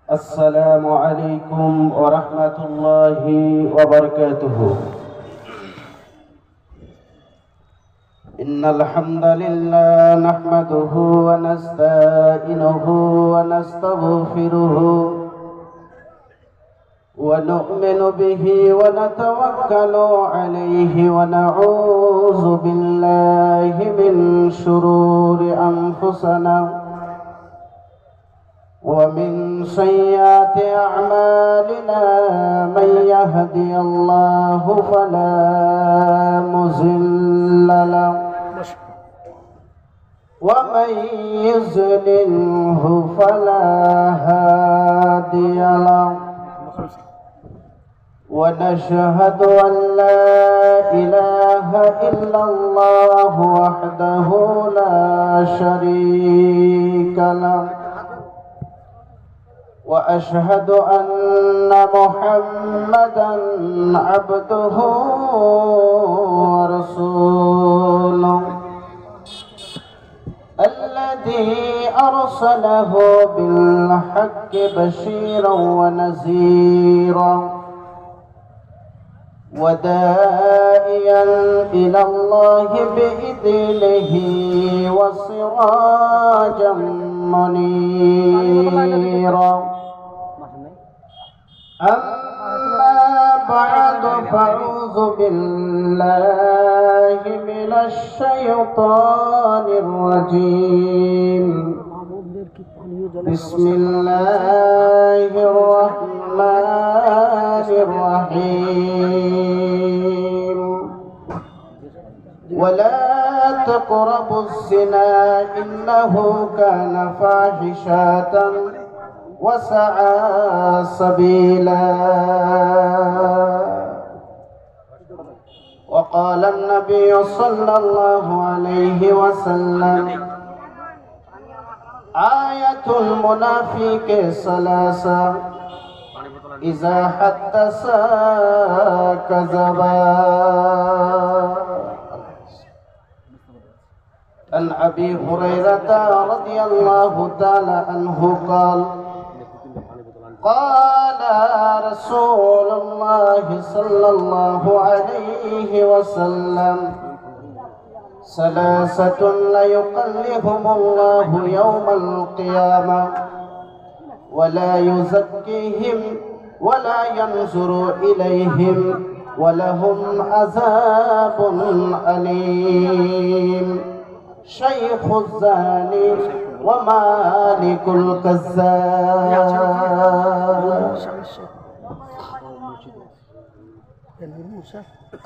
السلام عليكم ورحمة الله وبركاته. إن الحمد لله نحمده ونستعينه ونستغفره ونؤمن به ونتوكل عليه ونعوذ بالله من شرور أنفسنا ومن سيئات أعمالنا. من يهدي الله فلا مضل له ومن يضلله فلا هادي له. ونشهد أن لا إله إلا الله وحده لا شريك له وأشهد أن محمدًا عبده ورسوله الذي أرسله بالحق بشيرًا ونذيرًا وداعيًا إلى الله بإذنه وسراجًا منيرًا. أما بعد فأعوذ بالله من الشيطان الرجيم. بسم الله الرحمن الرحيم. ولا تقربوا الزنا إنه كان فاحشة وسعى سبيلا. وقال النبي صلى الله عليه وسلم: آية المنافق ثلاثة: إذا حدث كذب. عن أبي هريرة رضي الله تعالى عنه قال: قال رسول الله صلى الله عليه وسلم: ثلاثة لا يكلمهم الله يوم القيامة ولا يزكيهم ولا ينظر إليهم ولهم عذاب أليم. شيخ الزاني ومالك الكذاب.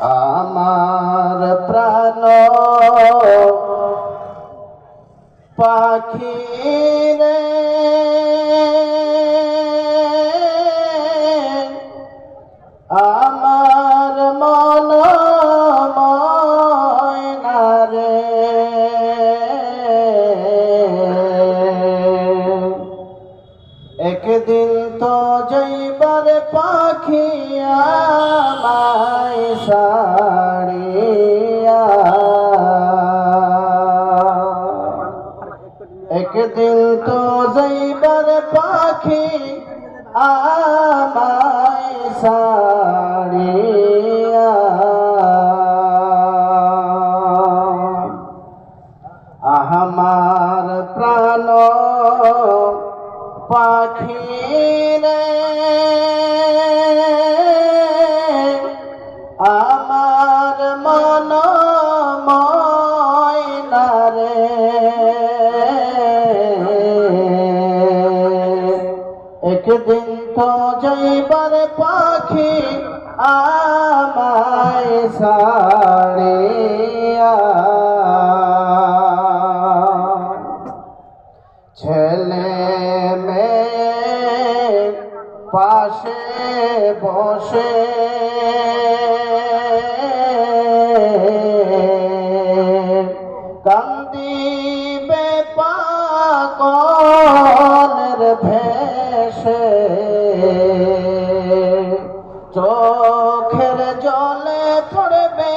আমার প্রাণ পাখি রে আমার মন ময়না রে একদিন তো যাইবার পাখি আমায় ছাড়িয়া, একদিন তো যাইবার পাখি আমায় ছাড়িয়া। আমার প্রাণ পাখি রে আমার মন ময়না রে একদিন তো যাইবার পাখি আমায় ছাড়িয়া। ছেলে মেয়ে পাশে বসে কান্দিবে পাগলের ভেসে, চোখের জলে পড়বে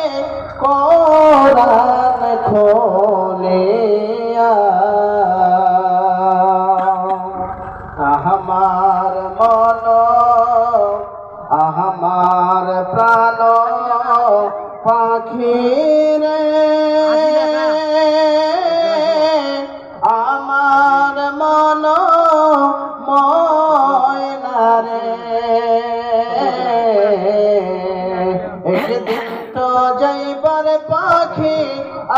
কোরআন খোলিয়া। আমার মন আমার প্রাণ পাখি রে আমার মন ময়না রে একদিন তো যাইবার পাখি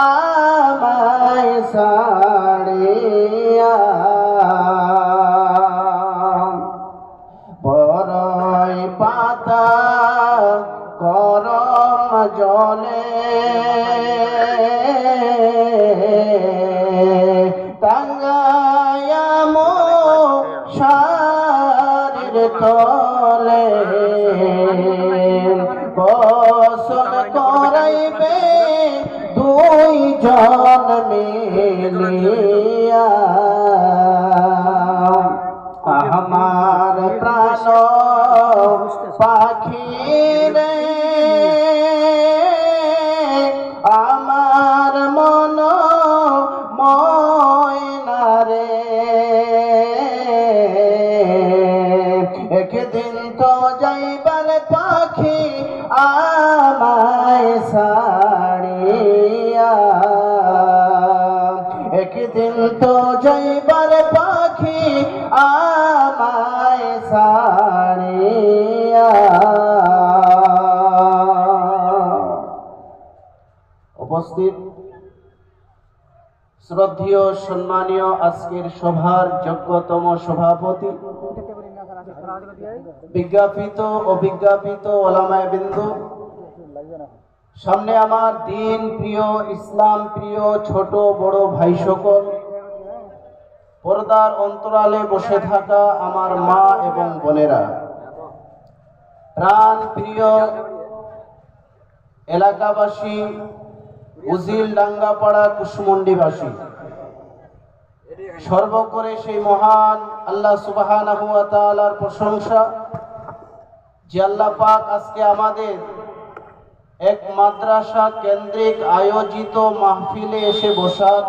আমায় ছাড়িয়া বড়ই পাতা গরম জলে টাঙ্গায়া মশারির তলে গোসল করাইবে দুই জন মিলিয়া আমার প্রাণ পাখি রে আমার মন ময়না রে একদিন তো যাইবার পাখি আমায় ছাড়িয়া একদিন তো যাইবার পাখি আমায় ছাড়িয়া উপস্থিত শ্রদ্ধেয় সম্মানীয় আজকের সভার যোগ্যতম সভাপতি বিজ্ঞাপিত অবিজ্ঞাপিত ওলামায়ে বিন্দু সামনে আমার দিন প্রিয় ইসলাম প্রিয় ছোট বড় ভাই সকল পর্দার অন্তরালে বসে থাকা আমার মা এবং বোনেরা প্রাণ প্রিয় এলাকাবাসী উজিল ডাঙ্গাপাড়া কুশমন্ডিবাসী সর্বকরে সেই মহান আল্লাহ সুবহানাহু ওয়া তাআলার প্রশংসা যে আল্লাহ পাক আজকে আমাদের এক মাদ্রাসা কেন্দ্রিক আয়োজিত মাহফিলে এসে বসার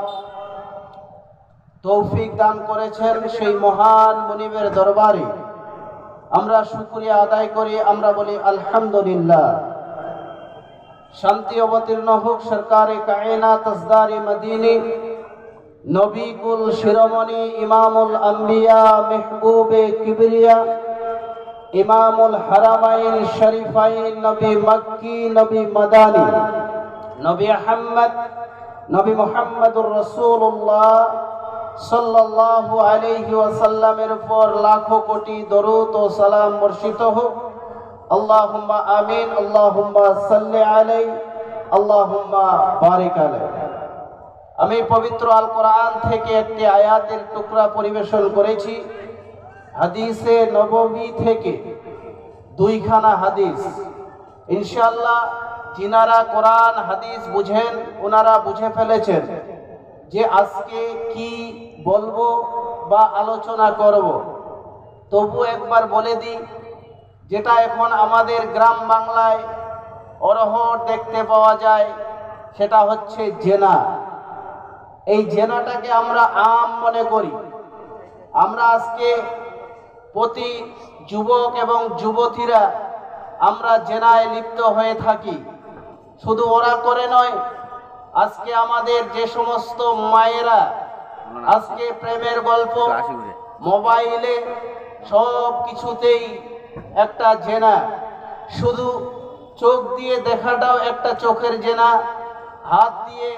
তৌফিক দান করেছেন। সেই মহান মুনিবের দরবারে আমরা শুকরিয়া আদায় করি, আমরা বলি আলহামদুলিল্লাহ। শান্তি অবতীর্ণ হোক সরকারে কায়নাত তাজদারি মদিনী নবী কুল শিরোমণি ইমামুল আম্বিয়া মেহবুবে কিবরিয়া ইমামুল হারামাইন শরীফাইন নবী মক্কি নবী মদানী নবী আহমদ নবী মুহাম্মদুর রাসূলুল্লাহ সাল্লাল্লাহু আলাইহি ওয়াসাল্লামের উপর লাখো কোটি দরুদ ও সালাম বর্ষিত হোক। আল্লাহুম্মা আমিন। আল্লাহুম্মা সাল্লি আলাইহি আল্লাহুম্মা বারিক আলাইহি। আমি পবিত্র আল কোরআন থেকে একটি আয়াতের টুকরা পরিবেশন করেছি। হাদিসে নববী থেকে দুইখানা হাদিস ইনশাআল্লাহ যিনারা কোরআন হাদিস বুঝেন ওনারা বুঝে ফেলেছেন যে আজকে কি বলবো বা আলোচনা করব। তবু একবার বলে দিই, যেটা এখন আমাদের গ্রাম বাংলায় অরহর দেখতে পাওয়া যায় সেটা হচ্ছে জেনা। এই জেনাটাকে আমরা আম মনে করি। আমরা আজকে প্রতি যুবক এবং যুবতীরা আমরা জেনায় লিপ্ত হয়ে থাকি। শুধু ওরা করে নয়, আজকে আমাদের যে সমস্ত মায়েরা আজকে প্রেমের গল্প মোবাইলে সব কিছুতেই একটা জেনা। শুধু চোখ দিয়ে দেখাটাও একটা চোখের জেনা, হাত দিয়ে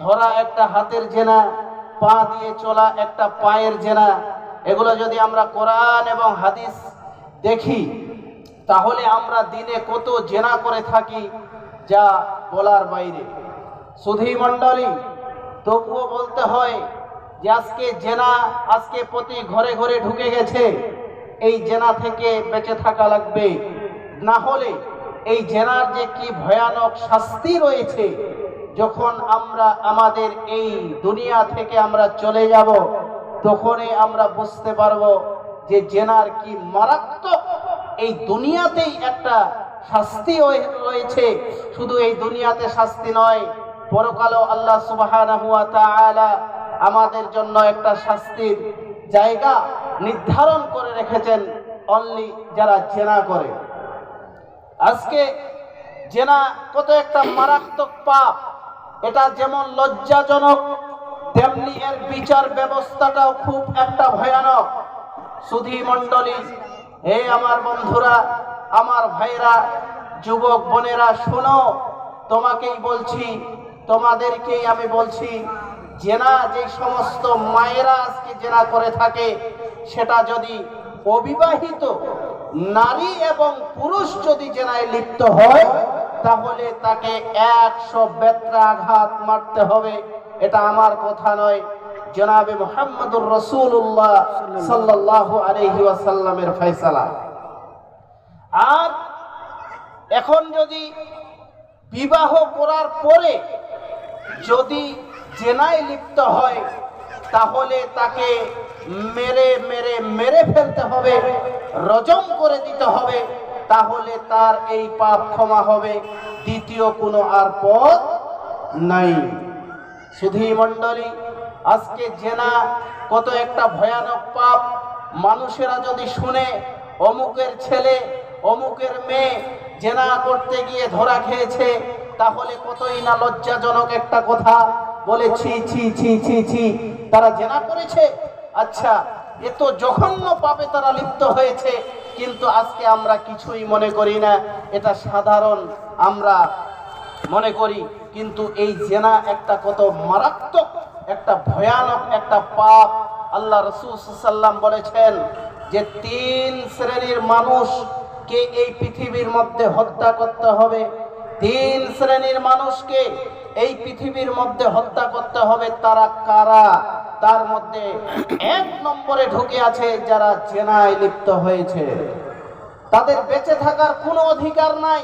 ধরা একটা হাতের জেনা, পা দিয়ে চলা একটা পায়ের জেনা। এগুলো যদি আমরা কোরআন এবং হাদিস দেখি তাহলে আমরা দিনে কত জেনা করে থাকি যা বলার বাইরে। সুধী মণ্ডলী, তবুও বলতে হয় যে আজকে জেনা আজকে প্রতি ঘরে ঘরে ঢুকে গেছে। এই জেনা থেকে বেঁচে থাকা লাগবে, না হলে এই জেনার যে কি ভয়ানক শাস্তি রয়েছে, যখন আমরা আমাদের এই দুনিয়া থেকে আমরা চলে যাব তখনই আমরা বুঝতে পারবো যে জেনার কি মারাত্মক এই দুনিয়াতেই একটা শাস্তি রয়েছে। শুধু এই দুনিয়াতে শাস্তি নয়, পরকালেও আল্লাহ সুবহানাহু ওয়া তাআলা আমাদের জন্য একটা শাস্তির জায়গা নির্ধারণ করে রেখেছেন অনলি যারা জেনা করে। আজকে জেনা কত একটা মারাত্মক পাপ, এটা যেমন লজ্জাজনক তেমনি এর বিচার ব্যবস্থাটাও খুব একটা ভয়ানক। সুধী মণ্ডলী, হে আমার বন্ধুরা, আমার ভাইরা, যুবক বোনেরা, শোনো, তোমাকেই বলছি, তোমাদেরকেই আমি বলছি, জেনা যে সমস্ত মায়েরা আজকে জেনা করে থাকে, সেটা যদি অবিবাহিত নারী এবং পুরুষ যদি জেনায় লিপ্ত হয়, তাহলে তাকে 100 বেত্রাঘাত মারতে হবে। এটা আমার কথা নয়, জনাবে মুহাম্মদুর রাসূলুল্লাহ সাল্লাল্লাহু আলাইহি ওয়াসাল্লামের ফয়সালা। আর এখন যদি বিবাহ করার পরে যদি জেনায় লিপ্ত হয়, তাহলে তাকে মেরে মেরে মেরে ফেলতে হবে, রজম করে দিতে হবে, তাহলে তার এই পাপ ক্ষমা হবে, দ্বিতীয় কোনো আর পথ নাই। সুধী মণ্ডলী, আজকে জেনা কত একটা ভয়ানক পাপ। মানুষেরা যদি শুনে অমুকের ছেলে অমুকের মেয়ে জেনা করতে গিয়ে ধরা খেয়েছে, তাহলে কতই না লজ্জাজনক একটা কথা বলে, ছি ছি ছি ছি ছি, তারা জেনা করেছে। আচ্ছা, এত জঘন্য পাপে তারা লিপ্ত হয়েছে, কিন্তু আজকে আমরা কিছুই মনে করি না, এটা সাধারণ আমরা মনে করি। কিন্তু এই জেনা একটা কত মারাত্মক, একটা ভয়ানক একটা পাপ। আল্লাহ রাসূল সাল্লাল্লাহু আলাইহি ওয়াসাল্লাম বলেছেন যে 3 শ্রেণীর মানুষকে এই পৃথিবীর মধ্যে হত্যা করতে হবে। 3 শ্রেণীর মানুষকে এই পৃথিবীর মধ্যে হত্যা করতে হবে। তারা কারা? তার মধ্যে 1 নম্বরে ঢুকে আছে যারা জেনায় লিপ্ত হয়েছে। তাদের বেঁচে থাকার কোনো অধিকার নাই।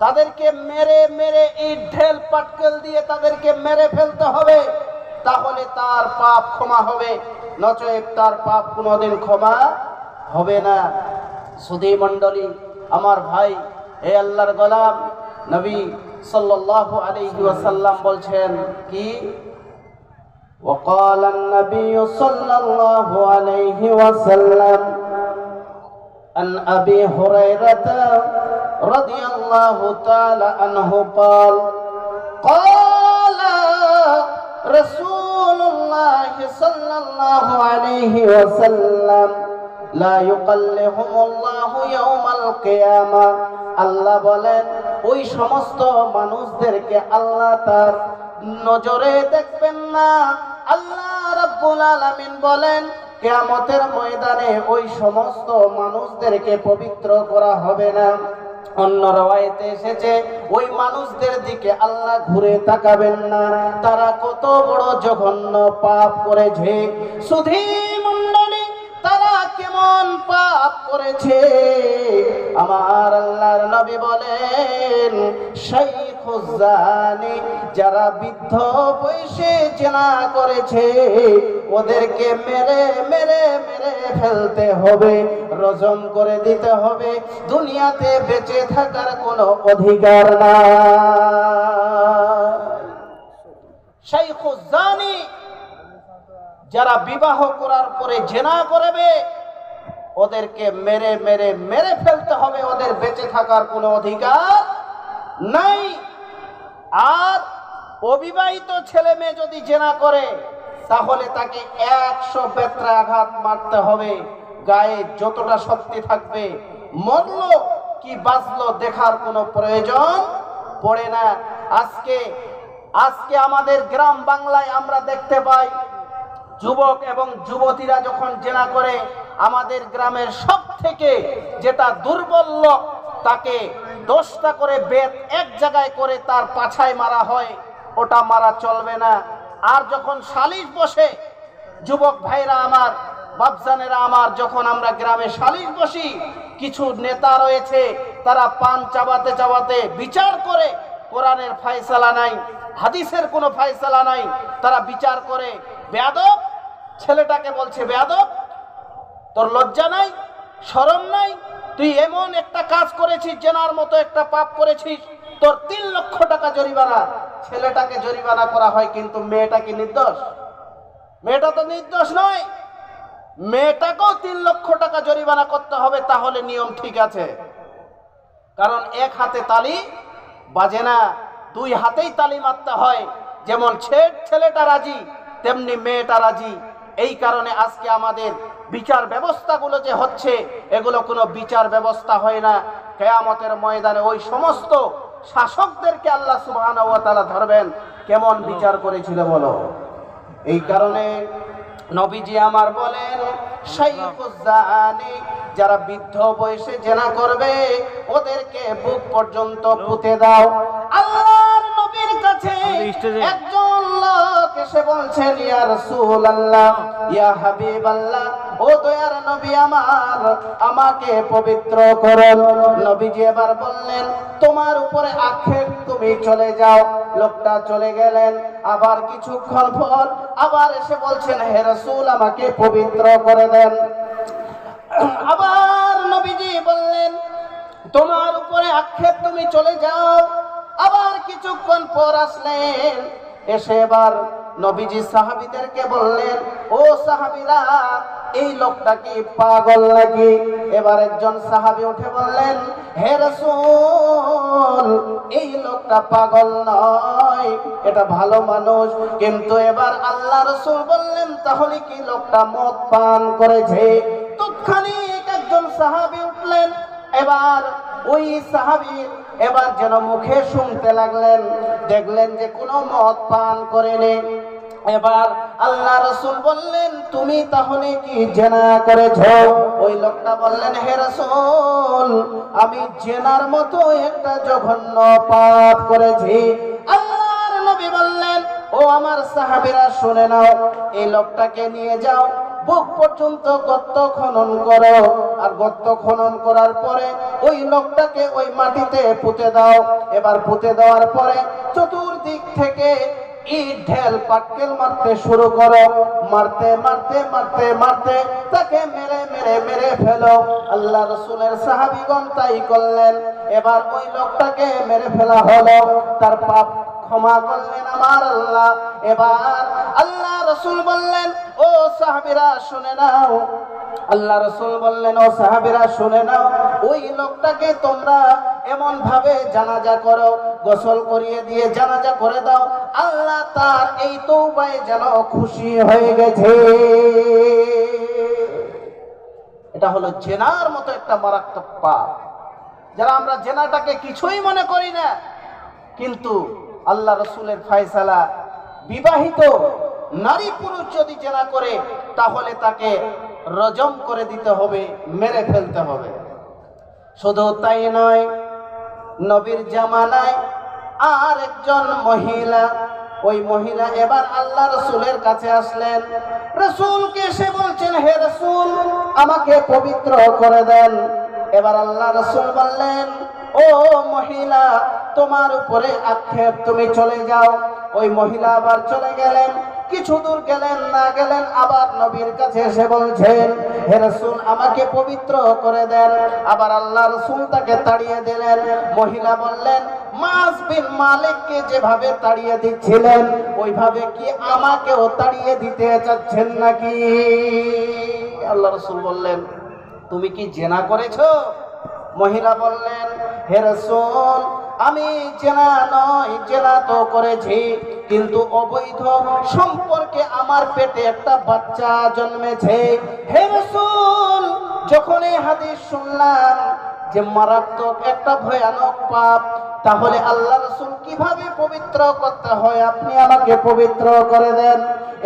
তাদেরকে মেরে মেরে ইট ঢেল পাটকেল দিয়ে তাদেরকে মেরে ফেলতে হবে, তাহলে তার পাপ ক্ষমা হবে, নচেত তার পাপ কোনোদিন ক্ষমা হবে না। সুধী মণ্ডলী, আমার ভাই, হে আল্লাহর গোলাম, নবী সাল্লাল্লাহু আলাইহি ওয়াসাল্লাম বলছেন কি? وقال النبي صلى الله عليه وسلم عن أبي هريرة رضي الله تعالى عنه قال قال رسول الله صلى الله عليه وسلم لا يقلهم الله يوم القيامة। আল্লাহ বলেন, ওই সমস্ত মানুষদেরকে আল্লাহ তার নজরে দেখবেন না। আল্লাহ রাব্বুল আলামিন বলেন, কিয়ামতের ময়দানে ওই সমস্ত মানুষদেরকে পবিত্র করা হবে না। অন্য রওয়ায়েতে এসেছে, ওই মানুষদের দিকে আল্লাহ ঘুরে তাকাবেন না। তারা কত বড় জঘন্য পাপ করেছে। সুধী মণ্ডলী, তারা কেমন পাপ করেছে? আমার আল্লাহর নবী বলেন, শাইখুজ জানি, যারা বৃদ্ধ বয়সে জেনা করেছে, ওদেরকে মেরে মেরে মেরে ফেলতে হবে, রজম করে দিতে হবে, দুনিয়াতে বেঁচে থাকার কোনো অধিকার নাই। শাইখুজ জানি, যারা বিবাহ করার পরে জেনা করবে, ওদেরকে মেরে মেরে মেরে ফেলতে হবে, ওদের বেঁচে থাকার কোনো অধিকার নাই। আর অবিবাহিত ছেলে মেয়ে যদি জেনা করে, তাহলে তাকে 100 বেত্রাঘাত মারতে হবে। গায়ে যতটা শক্তি থাকবে, মরলো কি বাঁচলো দেখার কোনো প্রয়োজন পড়ে না। আজকে আমাদের গ্রাম বাংলায় আমরা দেখতে পাই, যুবক এবং যুবতীরা যখন জেনা করে, আমাদের গ্রামের সব থেকে যেটা দুর্বল লোক, তাকে 10টা করে বেত এক জায়গায় করে তার পাছায় মারা হয়, ওটা মারা চলবে না। আর যখন সালিশ বসে, যুবক ভাইরা আমার, বাপজানেরা আমার, যখন আমরা গ্রামে সালিশ বসি, কিছু নেতা রয়েছে, তারা পান চাবাতে চাবাতে বিচার করে, কোরআনের ফয়সালা নাই, হাদিসের কোনো ফয়সালা নাই, তারা বিচার করে। বেয়াদব ছেলেটাকে বলছে, বেয়াদব, তোর লজ্জা নাই, শরম নাই, তুই এমন একটা কাজ করেছিস, জেনার মতো একটা পাপ করেছিস, তোর 3 লক্ষ টাকা জরিমানা। ছেলেটাকে জরিমানা করা হয়, কিন্তু মেয়েটা কি নির্দোষ? মেয়েটা তো নির্দোষ নয়। মেয়েটাকেও 3 লক্ষ টাকা জরিমানা করতে হবে, তাহলে নিয়ম ঠিক আছে। কারণ এক হাতে তালি বাজে না, 2 হাতেই তালি মারতে হয়। যেমন ছেলেটা রাজি, তেমনি মেয়েটা রাজি। এই কারণে আজকে আমাদের বিচার ব্যবস্থাগুলো যে হচ্ছে, এগুলো কোনো বিচার ব্যবস্থা হয় না। কিয়ামতের ময়দানে ওই সমস্ত শাসকদেরকে আল্লাহ সুবহানাহু ওয়া তাআলা ধরবেন, কেমন বিচার করেছিল বলো। এই কারণে নবীজি আমার বলেন, শাইখুজ জানি, যারা বৃদ্ধ বয়সে জেনা করবে ওদেরকে বুক পর্যন্ত পুঁতে দাও। আল্লাহর নবীর কাছে একজন লোক এসে বলছেন, ইয়া রাসূলুল্লাহ, ইয়া হাবিবাল্লাহ, ও দয়ার নবী আমার, আমাকে পবিত্র করুন। নবীজি এবার বললেন, তোমার উপরে আক্ষেপ, তুমি চলে যাও। লোকটা চলে গেলেন। আবার কিছুক্ষণ পর আবার এসে বলছেন, হে রাসূল, আমাকে পবিত্র করে দেন। আবার নবীজি বললেন, তোমার উপরে আক্ষেপ, তুমি চলে যাও। আবার কিছুক্ষণ পর আসলেন, এসে এবার নবীজি সাহাবীদেরকে বললেন, ও সাহাবীরা, এই লোকটা কি পাগল নাকি? এবার একজন সাহাবী উঠে বললেন, হে রাসূল, এই লোকটা পাগল নয়, এটা ভালো মানুষ। কিন্তু এবার আল্লাহ রাসূল বললেন, তাহলে কি লোকটা মদ পান করেছে? তৎক্ষণিক একজন সাহাবী উঠলেন। এবার ওই সাহাবী এবার যেন মুখে শুনতে লাগলেন, দেখলেন যে কোনো মদ পান করেনি। এবার আল্লাহ রাসূল বললেন, তুমি তাহলে কি জেনা করেছো? ওই লোকটা বললেন, হে রাসূল, আমি জেনার মতো একটা জঘন্য পাপ করেছি। আল্লাহর নবী বললেন, ও আমার সাহাবীরা শুনে নাও, এই লোকটাকে নিয়ে যাও, বুক পর্যন্ত গর্ত খনন করো। আর গর্ত খনন করার পরে ওই লোকটাকে ওই মাটিতে পুঁতে দাও। এবার পুঁতে দেওয়ার পরে চতুর্দিক থেকে ইট ঢেল পাটকেল মারতে শুরু করো। মারতে মারতে মারতে মারতে তাকে মেরে মেরে মেরে ফেলো। আল্লাহ রাসূলের সাহাবীগণ তাই করলেন। এবার ওই লোকটাকে মেরে ফেলা হলো, তার পাপ ক্ষমা করলেন আমার আল্লাহ। এবার আল্লাহ রাসূল বললেন, ও সাহাবীরা শুনে নাও। আল্লাহ রাসূল বললেন, ও সাহাবীরা শুনে নাও, ওই লোকটাকে তোমরা এমন ভাবে জানাজা করো, গোসল করিয়ে দিয়ে জানাজা করে দাও। আল্লাহ তার এই তওবায় যেন খুশি হয়ে গেছে। এটা হলো জেনার মতো একটা মারাত্মক পাপ, যারা আমরা জেনাটাকে কিছুই মনে করি না, কিন্তু আল্লাহ রাসূলের ফয়সালা, বিবাহিত নারী পুরুষ যদি জেনা করে তাহলে তাকে রজম করে দিতে হবে, মেরে ফেলতে হবে। শুধু তাই নয়, নবীর জামানায় আর একজন মহিলা, ওই মহিলা এবার আল্লাহ রাসূলের কাছে আসলেন। রাসূলকে এসে বলছেন, হে রাসূল, আমাকে পবিত্র করে দেন। এবার আল্লাহ রাসূল বললেন, ও মহিলা, তোমার উপরে আক্ষেপ, তুমি চলে যাও। ওই মহিলা আবার চলে গেলেন। কিছু দূর গেলেন, না গেলেন, আবার নবীর কাছে এসে বলছেন, হে রাসূল, আমাকে পবিত্র করে দেন। আবার আল্লাহ রাসূল তাকে তাড়িয়ে দিলেন। মহিলা বললেন, মাস বিন মালিককে যেভাবে তাড়িয়ে দিচ্ছিলেন, ওইভাবে কি আমাকেও তাড়িয়ে দিতে চাচ্ছেন নাকি? আল্লাহ রাসূল বললেন, তুমি কি জেনা করেছো? মহিলা বললেন, হে রাসূল, আমি জেনা নয়, জেনা তো করেছি, কিন্তু অবৈধ সম্পর্কে আমার পেটে একটা বাচ্চা জন্মেছে। হে রাসূল, যখন এই হাদিস শুনলাম যে মারাত্মক একটা ভয়ানক পাপ, তাহলে আল্লাহ রাসূল কিভাবে পবিত্র করতে হয়, আপনি আমাকে পবিত্র করে দেন।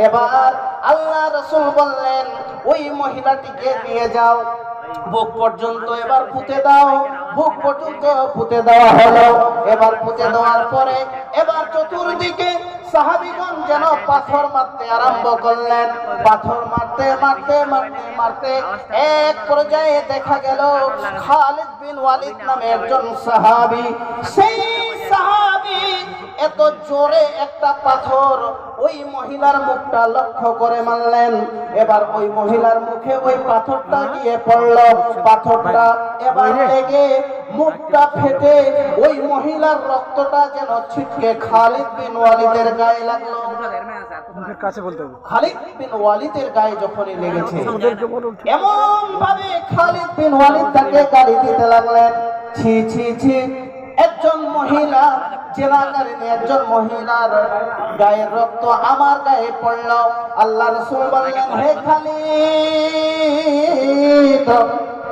এবার আল্লাহ রাসূল বললেন, ওই মহিলাটিকে নিয়ে যাও, বুক পর্যন্ত এবার পুঁতে দাও। বুক পর্যন্ত পুঁতে দেওয়া হলো। এবার পুঁতে দেওয়ার পরে এবার চতুর্দিকে সাহাবীগণ যেন পাথর মারতে আরম্ভ করলেন। পাথর মারতে মারতে মারতে মারতে এক পর্যায়ে দেখা গেল খালিদ বিন ওয়ালিদ নামে একজন সাহাবী, সেই সাহাবী এত জোরে একটা পাথর ওই মহিলার মুখটা লক্ষ্য করে মারলেন। এবার ওই মহিলার মুখে ওই পাথরটা গিয়ে পড়ল। পাথরটা এবার লেগে মুখটা ফেটে ওই মহিলার রক্তটা যেন ছিটকে খালিদ বিন ওয়ালিদের গায়ে লাগলো। খালিদ বিন ওয়ালিদের গায়ে যখনই লেগেছে এমন ভাবে খালিদ বিন ওয়ালিদ তাকে গালি দিতে লাগলেন, ছি ছি ছি, একজন মহিলা জেনাকারিনী, একজন মহিলার গায়ের রক্ত আমার গায়ে পড়ল। আল্লাহ রাসূল বললেন, হে খালিদ,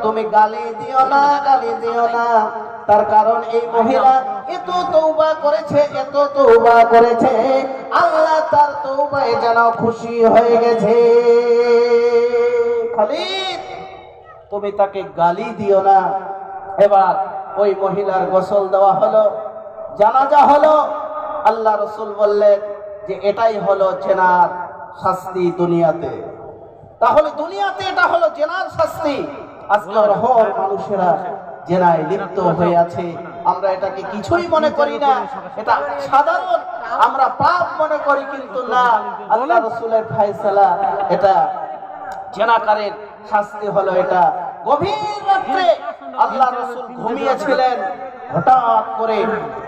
তুমি গালি দিও না, গালি দিও না। তার কারণ এই মহিলা এত তওবা করেছে, এত তওবা করেছে, আল্লাহ তার তওবায় যেন খুশি হয়ে গেছে। খালিদ, তুমি তাকে গালি দিও না। এবার ওই মহিলার গোসল দেওয়া হলো, জানাজা হলো। আল্লাহ রাসূল বললেন যে এটাই হলো জেনার শাস্তি দুনিয়াতে। তাহলে দুনিয়াতে এটা হলো জেনার শাস্তি। আজকে অহর মানুষেরা জেনায় লিপ্ত হয়ে আছে, আমরা এটাকে কিছুই মনে করি না, এটা সাধারণ আমরা পাপ মনে করি, কিন্তু না, আল্লাহ রাসূলের ফয়সালা এটা জেনাকারের শাস্তি হলো এটা। গভীর রাত্রে আল্লাহ রাসূল ঘুমিয়েছিলেন, হঠাৎ করে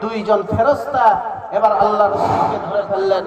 দুইজন ফেরেশতা এবার আল্লাহ রাসূলকে ধরে ফেললেন।